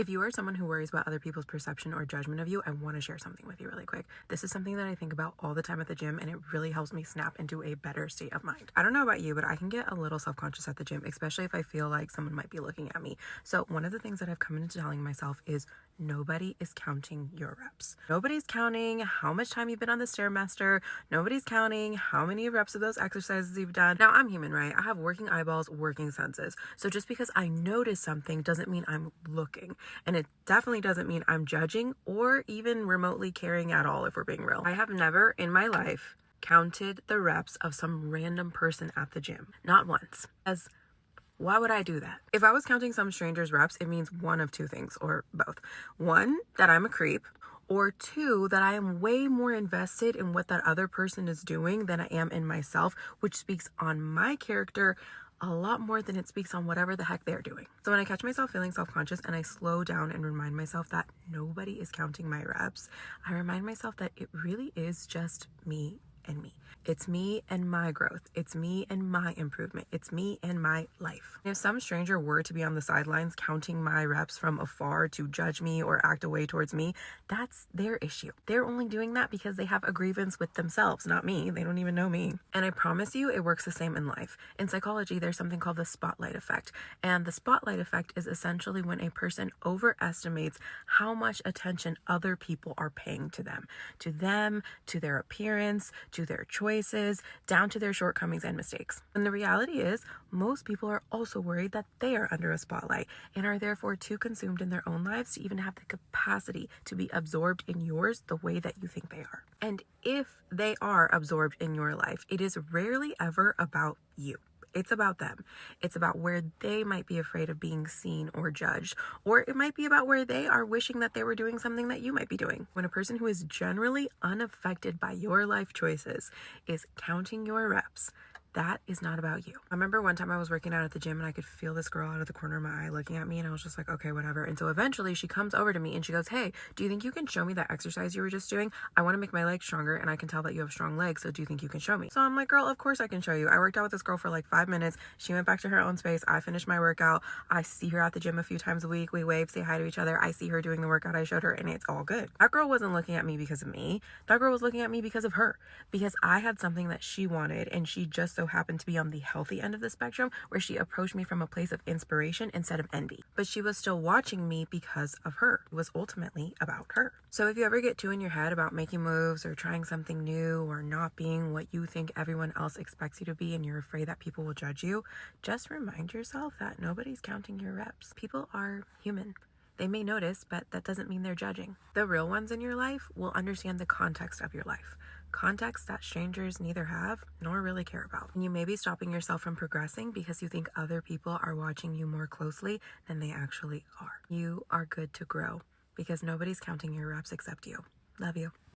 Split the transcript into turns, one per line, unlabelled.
If you are someone who worries about other people's perception or judgment of you, I want to share something with you really quick. This is something that I think about all the time at the gym, and it really helps me snap into a better state of mind. I don't know about you, but I can get a little self-conscious at the gym, especially if I feel like someone might be looking at me. So one of the things that I've come into telling myself is nobody is counting your reps. Nobody's counting how much time you've been on the Stairmaster. Nobody's counting how many reps of those exercises you've done. Now, I'm human, right? I have working eyeballs, working senses. So just because I notice something doesn't mean I'm looking. And it definitely doesn't mean I'm judging or even remotely caring at all, if we're being real. I have never in my life counted the reps of some random person at the gym. Not once. As why would I do that? If I was counting some stranger's reps, it means one of two things, or both. One, that I'm a creep, or two, that I am way more invested in what that other person is doing than I am in myself, which speaks on my character a lot more than it speaks on whatever the heck they're doing. So when I catch myself feeling self-conscious and I slow down and remind myself that nobody is counting my reps, I remind myself that it really is just me and me. It's me and my growth. It's me and my improvement. It's me and my life. If some stranger were to be on the sidelines counting my reps from afar to judge me or act away towards me, that's their issue. They're only doing that because they have a grievance with themselves, not me. They don't even know me. And I promise you, it works the same in life. In psychology, there's something called the spotlight effect. And the spotlight effect is essentially when a person overestimates how much attention other people are paying to them, to their appearance, to their choices, down to their shortcomings and mistakes. And the reality is, most people are also worried that they are under a spotlight and are therefore too consumed in their own lives to even have the capacity to be absorbed in yours the way that you think they are. And if they are absorbed in your life, it is rarely ever about you. It's about them. It's about where they might be afraid of being seen or judged, or it might be about where they are wishing that they were doing something that you might be doing. When a person who is generally unaffected by your life choices is counting your reps, that is not about you. I remember one time I was working out at the gym and I could feel this girl out of the corner of my eye looking at me, and I was just like, okay, whatever. And so eventually she comes over to me and she goes, hey, do you think you can show me that exercise you were just doing? I want to make my legs stronger and I can tell that you have strong legs. So do you think you can show me? So I'm like, girl, of course I can show you. I worked out with this girl for like 5 minutes. She went back to her own space. I finished my workout. I see her at the gym a few times a week. We wave, say hi to each other. I see her doing the workout I showed her and it's all good. That girl wasn't looking at me because of me. That girl was looking at me because of her, because I had something that she wanted and she just so happened to be on the healthy end of the spectrum, where she approached me from a place of inspiration instead of envy. But she was still watching me because of her. It was ultimately about her. So if you ever get too in your head about making moves or trying something new or not being what you think everyone else expects you to be and you're afraid that people will judge you, just remind yourself that nobody's counting your reps. People are human. They may notice, but that doesn't mean they're judging. The real ones in your life will understand the context of your life. Context that strangers neither have nor really care about. And you may be stopping yourself from progressing because you think other people are watching you more closely than they actually are. You are good to grow because nobody's counting your reps except you. Love you.